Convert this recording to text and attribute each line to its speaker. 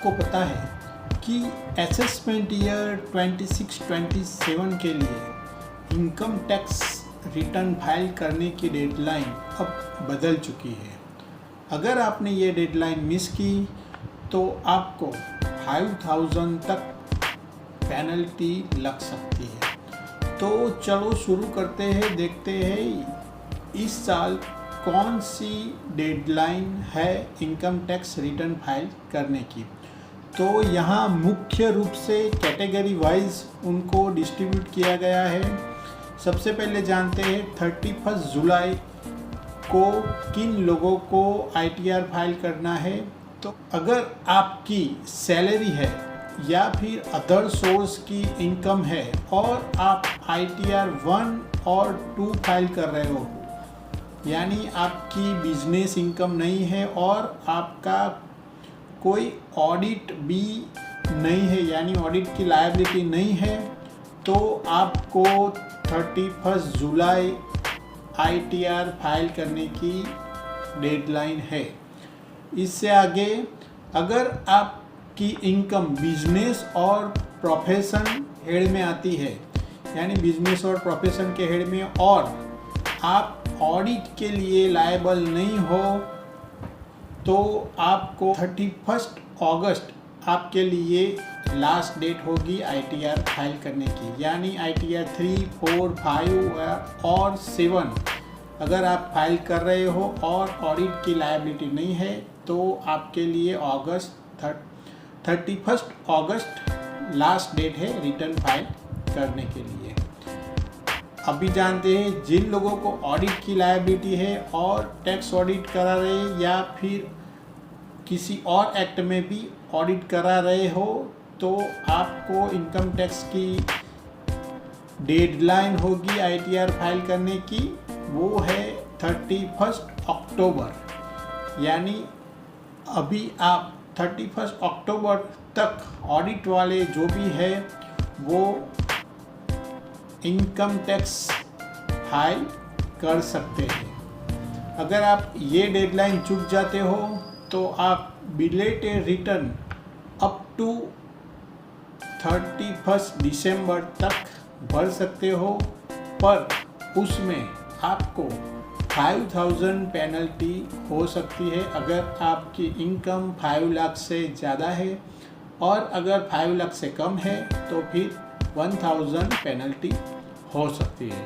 Speaker 1: आपको पता है कि असेसमेंट ईयर 26-27 के लिए इनकम टैक्स रिटर्न फाइल करने की डेडलाइन अब बदल चुकी है। अगर आपने ये डेडलाइन मिस की तो आपको 5000 तक पेनल्टी लग सकती है। तो चलो शुरू करते हैं, देखते हैं इस साल कौन सी डेडलाइन है इनकम टैक्स रिटर्न फाइल करने की। तो यहाँ मुख्य रूप से कैटेगरी वाइज उनको डिस्ट्रीब्यूट किया गया है। सबसे पहले जानते हैं 31 जुलाई को किन लोगों को ITR फाइल करना है। तो अगर आपकी सैलरी है या फिर अदर सोर्स की इनकम है और आप ITR 1 और 2 फाइल कर रहे हो, यानी आपकी बिजनेस इनकम नहीं है और आपका कोई ऑडिट भी नहीं है, यानी ऑडिट की लायबिलिटी नहीं है, तो आपको 31 जुलाई ITR फाइल करने की डेडलाइन है। इससे आगे अगर आपकी इनकम बिजनेस और प्रोफेशन हेड में आती है, यानी बिजनेस और प्रोफेशन के हेड में, और आप ऑडिट के लिए लायबल नहीं हो, तो आपको 31 अगस्त आपके लिए लास्ट डेट होगी ITR फाइल करने की। यानी ITR 3, 4, 5 और 7 अगर आप फाइल कर रहे हो और ऑडिट की लायबिलिटी नहीं है तो आपके लिए 31 अगस्त लास्ट डेट है रिटर्न फाइल करने के लिए। अभी जानते हैं जिन लोगों को ऑडिट की लायबिलिटी है और टैक्स ऑडिट करा रहे हैं या फिर किसी और एक्ट में भी ऑडिट करा रहे हो, तो आपको इनकम टैक्स की डेडलाइन होगी ITR फाइल करने की, वो है 31 अक्टूबर। यानी अभी आप 31 अक्टूबर तक ऑडिट वाले जो भी है वो इनकम टैक्स फाइल कर सकते हैं। अगर आप ये डेडलाइन चूक जाते हो तो आप बिलेटेड रिटर्न अप टू 31 दिसंबर तक भर सकते हो, पर उसमें आपको 5000 पेनल्टी हो सकती है अगर आपकी इनकम 5 लाख से ज़्यादा है, और अगर 5 लाख से कम है तो फिर 1000 पेनल्टी हो सकती है।